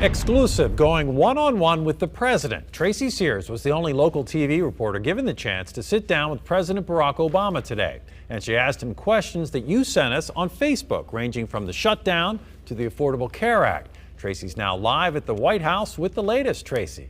Exclusive, going one-on-one with the president. Tracy Sears was the only local TV reporter given the chance to sit down with President Barack Obama today. And she asked him questions that you sent us on Facebook, ranging from the shutdown to the Affordable Care Act. Tracy's now live at the White House with the latest. Tracy.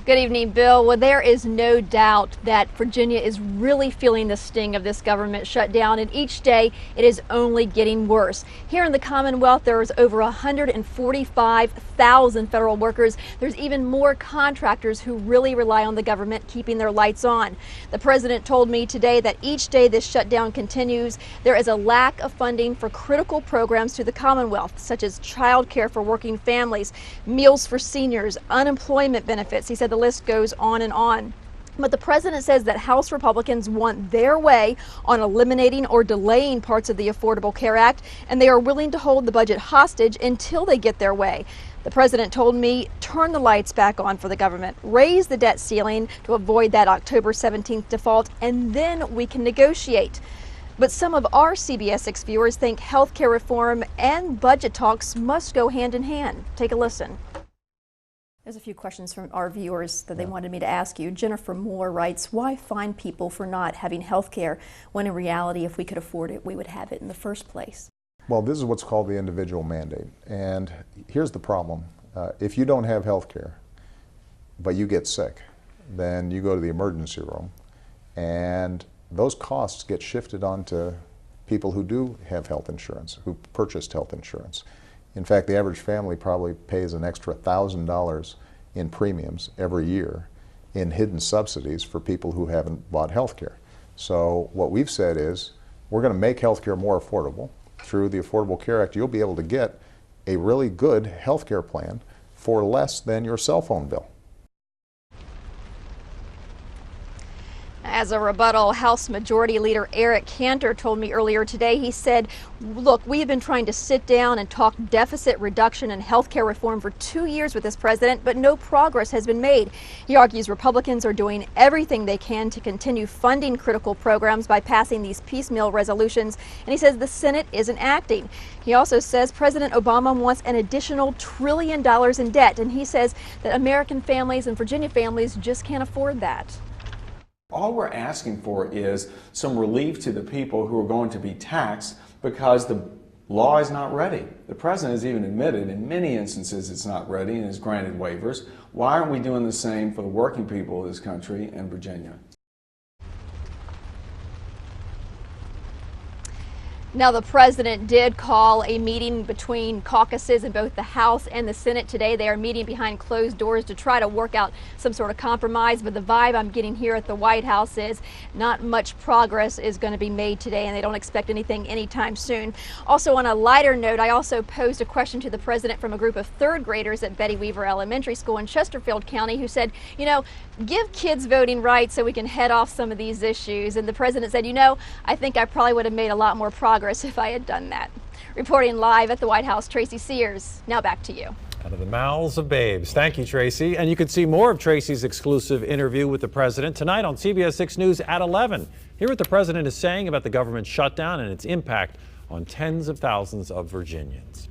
Good evening, Bill. Well, there is no doubt that Virginia is really feeling the sting of this government shutdown, and each day it is only getting worse. Here in the Commonwealth, there is over 145,000 federal workers. There's even more contractors who really rely on the government keeping their lights on. The president told me today that each day this shutdown continues, there is a lack of funding for critical programs to the Commonwealth, such as child care for working families, meals for seniors, unemployment benefits. He said the list goes on and on. But the president says that House Republicans want their way on eliminating or delaying parts of the Affordable Care Act, and they are willing to hold the budget hostage until they get their way. The president told me, turn the lights back on for the government, raise the debt ceiling to avoid that October 17th default, and then we can negotiate. But some of our CBS 6 viewers think health care reform and budget talks must go hand in hand. Take a listen. There's a few questions from our viewers that they wanted me to ask you. Jennifer Moore writes, why fine people for not having health care when in reality, if we could afford it, we would have it in the first place? Well, this is what's called the individual mandate. And here's the problem. If you don't have health care, but you get sick, then you go to the emergency room, and those costs get shifted onto people who do have health insurance, who purchased health insurance. In fact, the average family probably pays an extra $1,000 in premiums every year in hidden subsidies for people who haven't bought health care. So what we've said is we're going to make health care more affordable. Through the Affordable Care Act, you'll be able to get a really good health care plan for less than your cell phone bill. As a rebuttal, House Majority Leader Eric Cantor told me earlier today, he said, look, we have been trying to sit down and talk deficit reduction and health care reform for 2 years with this president, but no progress has been made. He argues Republicans are doing everything they can to continue funding critical programs by passing these piecemeal resolutions, and he says the Senate isn't acting. He also says President Obama wants an additional $1 trillion in debt, and he says that American families and Virginia families just can't afford that. All we're asking for is some relief to the people who are going to be taxed because the law is not ready. The president has even admitted in many instances it's not ready and has granted waivers. Why aren't we doing the same for the working people of this country and Virginia? Now, the president did call a meeting between caucuses in both the House and the Senate today. They are meeting behind closed doors to try to work out some sort of compromise. But the vibe I'm getting here at the White House is not much progress is going to be made today, and they don't expect anything anytime soon. Also, on a lighter note, I also posed a question to the president from a group of third graders at Betty Weaver Elementary School in Chesterfield County who said, you know, give kids voting rights so we can head off some of these issues. And the president said, you know, I think I probably would have made a lot more progress if I had done that. Reporting live at the White House, Tracy Sears. Now back to you. Out of the mouths of babes. Thank you, Tracy. And you can see more of Tracy's exclusive interview with the president tonight on CBS 6 News at 11. Hear what the president is saying about the government shutdown and its impact on tens of thousands of Virginians.